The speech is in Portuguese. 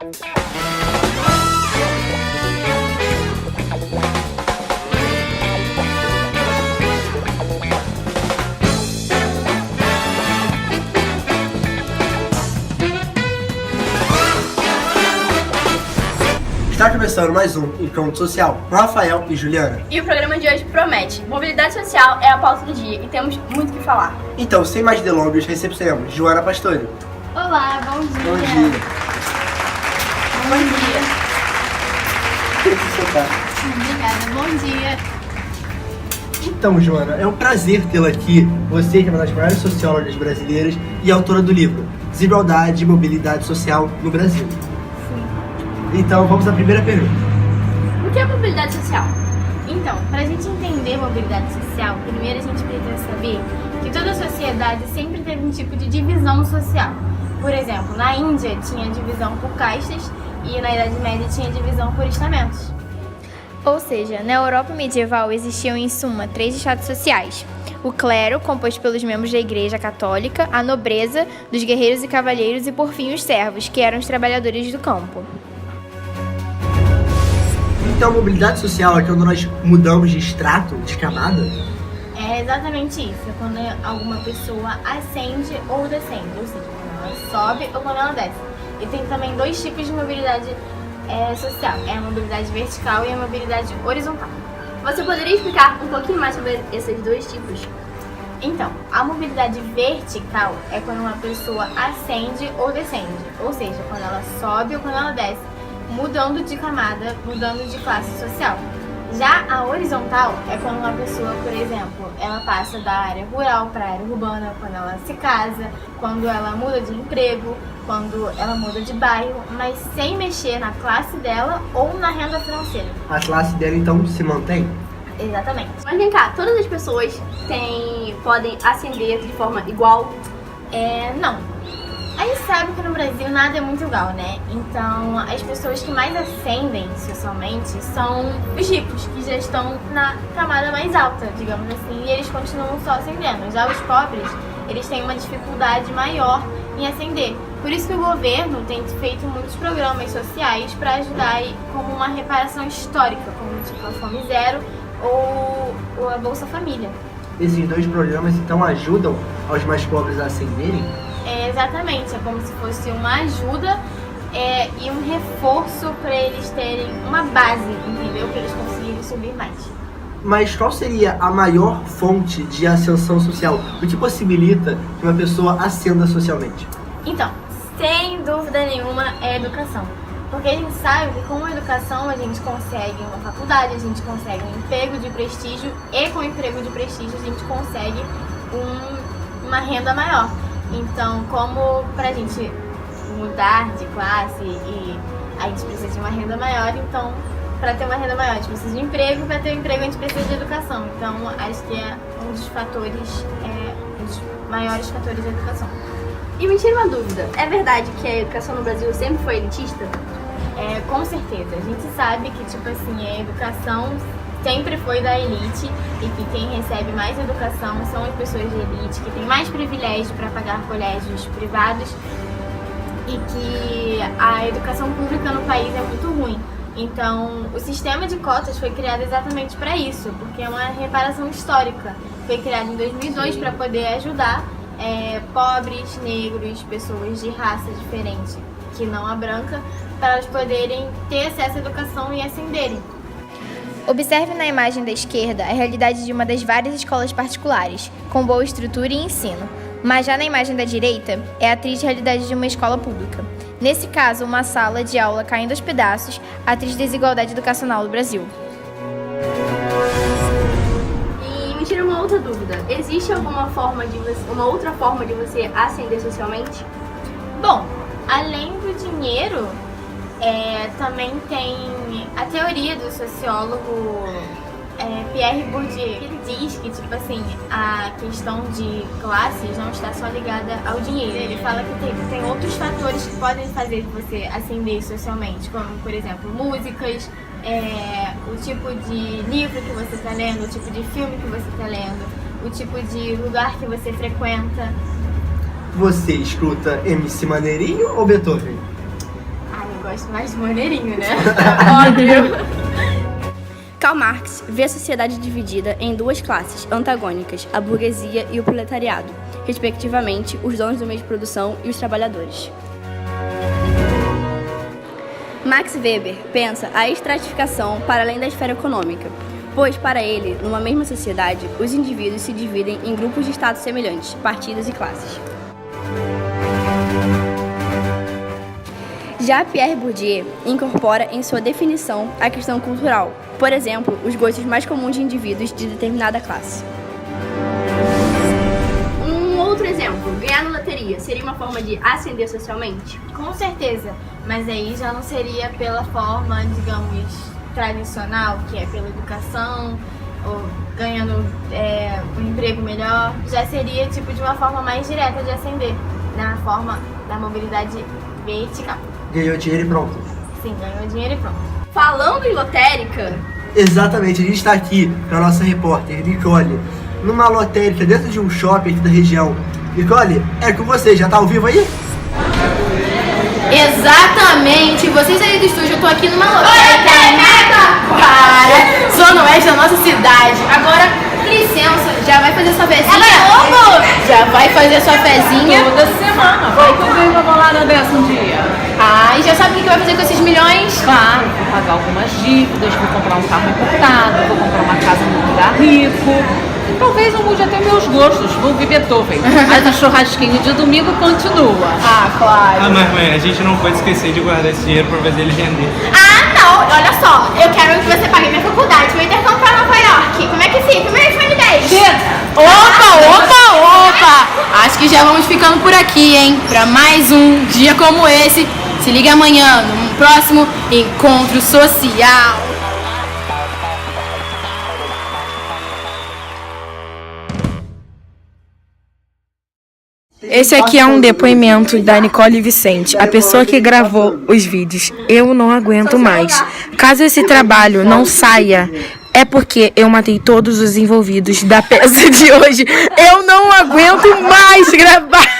Está começando mais um Encontro Social com Rafael e Juliana. E o programa de hoje promete. Mobilidade social é a pauta do dia e temos muito o que falar. Então, sem mais delongas, recepcionamos Joana Pastore. Olá, bom dia. Bom dia. Bom dia. Obrigada, bom dia. Então, Joana, é um prazer tê-la aqui. Você que é uma das maiores sociólogas brasileiras e autora do livro Desigualdade e Mobilidade Social no Brasil. Então, vamos à primeira pergunta. O que é mobilidade social? Então, para a gente entender mobilidade social, primeiro a gente precisa saber que toda sociedade sempre teve um tipo de divisão social. Por exemplo, na Índia tinha divisão por castas e na Idade Média tinha divisão por estamentos. Ou seja, na Europa medieval existiam em suma 3 estratos sociais: o clero, composto pelos membros da Igreja Católica, a nobreza, dos guerreiros e cavalheiros e, por fim, os servos, que eram os trabalhadores do campo. Então, a mobilidade social é quando nós mudamos de extrato, de camada? É exatamente isso, é quando alguma pessoa ascende ou descende, ou seja, quando ela sobe ou quando ela desce. E tem também 2 tipos de mobilidade social, é a mobilidade vertical e a mobilidade horizontal. Você poderia explicar um pouquinho mais sobre esses 2 tipos? Então, a mobilidade vertical é quando uma pessoa ascende ou descende, ou seja, quando ela sobe ou quando ela desce, mudando de camada, mudando de classe social. Já a horizontal é quando uma pessoa, por exemplo, ela passa da área rural para a área urbana, quando ela se casa, quando ela muda de emprego, quando ela muda de bairro, mas sem mexer na classe dela ou na renda financeira. A classe dela, então, se mantém? Exatamente. Mas vem cá, todas as pessoas podem ascender de forma igual? Não. A gente sabe que no Brasil nada é muito igual, né? Então, as pessoas que mais ascendem socialmente são os ricos, que já estão na camada mais alta, digamos assim, e eles continuam só ascendendo. Já os pobres, eles têm uma dificuldade maior em ascender. Por isso que o governo tem feito muitos programas sociais para ajudar como uma reparação histórica, como tipo a Fome Zero ou a Bolsa Família. Esses 2 programas, então, ajudam aos mais pobres a ascenderem? Exatamente, é como se fosse uma ajuda e um reforço para eles terem uma base, entendeu? Para eles conseguirem subir mais. Mas qual seria a maior fonte de ascensão social? O que possibilita que uma pessoa ascenda socialmente? Então, sem dúvida nenhuma, é a educação. Porque a gente sabe que com a educação a gente consegue uma faculdade, a gente consegue um emprego de prestígio e com o emprego de prestígio a gente consegue uma renda maior. Então, como pra gente mudar de classe e a gente precisa de uma renda maior, então, pra ter uma renda maior a gente precisa de emprego, pra ter um emprego a gente precisa de educação. Então, acho que é um dos fatores, um dos maiores fatores da educação. E me tira uma dúvida, é verdade que a educação no Brasil sempre foi elitista? Com certeza. A gente sabe que, tipo assim, a educação sempre foi da elite e que quem recebe mais educação são as pessoas de elite, que têm mais privilégio para pagar colégios privados e que a educação pública no país é muito ruim. Então, o sistema de cotas foi criado exatamente para isso, porque é uma reparação histórica. Foi criado em 2002 para poder ajudar pobres, negros, pessoas de raça diferente, que não a branca, para elas poderem ter acesso à educação e ascenderem. Observe na imagem da esquerda a realidade de uma das várias escolas particulares, com boa estrutura e ensino. Mas já na imagem da direita, é a triste realidade de uma escola pública. Nesse caso, uma sala de aula caindo aos pedaços, a triste desigualdade educacional do Brasil. E me tira uma outra dúvida, existe uma outra forma de você ascender socialmente? Bom, além do dinheiro, também tem a teoria do sociólogo Pierre Bourdieu. Ele diz que, tipo assim, a questão de classes não está só ligada ao dinheiro. Ele fala que tem outros fatores que podem fazer você ascender socialmente, como, por exemplo, músicas, o tipo de livro que você está lendo, o tipo de filme que você está lendo, o tipo de lugar que você frequenta. Você escuta MC Maneirinho ou Beethoven? Eu gosto mais de maneirinho, né? Óbvio. Karl Marx vê a sociedade dividida em duas classes antagônicas, a burguesia e o proletariado, respectivamente, os donos do meio de produção e os trabalhadores. Max Weber pensa a estratificação para além da esfera econômica, pois, para ele, numa mesma sociedade, os indivíduos se dividem em grupos de status semelhantes, partidos e classes. Já Pierre Bourdieu incorpora em sua definição a questão cultural, por exemplo, os gostos mais comuns de indivíduos de determinada classe. Um outro exemplo, ganhar na loteria seria uma forma de ascender socialmente? Com certeza, mas aí já não seria pela forma, digamos, tradicional, que é pela educação, ou ganhando um emprego melhor, já seria tipo de uma forma mais direta de ascender, na forma da mobilidade vertical. Ganhou dinheiro e pronto. Sim, ganhou dinheiro e pronto. Falando em lotérica, Exatamente, a gente está aqui com a nossa repórter, Nicole, numa lotérica dentro de um shopping aqui da região. Nicole, é com você, já tá ao vivo aí? Exatamente, vocês aí do estúdio, eu tô aqui numa lotérica em Taquara, zona oeste da nossa cidade. Agora, licença, já vai fazer sua fezinha? Já vai fazer sua fezinha? Toda semana. Vai que eu venho uma bolada dessa um dia. Ah, e já sabe o que vai fazer com esses milhões? Claro, vou pagar algumas dívidas, vou comprar um carro importado, vou comprar uma casa num lugar rico. Talvez eu mude até meus gostos, vou ver Beethoven. Mas o churrasquinho de domingo continua. Ah, claro. Ah, mas mãe, a gente não pode esquecer de guardar esse dinheiro pra fazer ele render. Ah, não, olha só, eu quero que você pague minha faculdade, meu intercâmbio pra Nova York. Como é que fica? Meu iPhone 10. Opa! Acho que já vamos ficando por aqui, hein? Pra mais um dia como esse. Se liga amanhã, no próximo Encontro Social. Esse aqui é um depoimento da Nicole Vicente, a pessoa que gravou os vídeos. Eu não aguento mais. Caso esse trabalho não saia, é porque eu matei todos os envolvidos da peça de hoje. Eu não aguento mais gravar.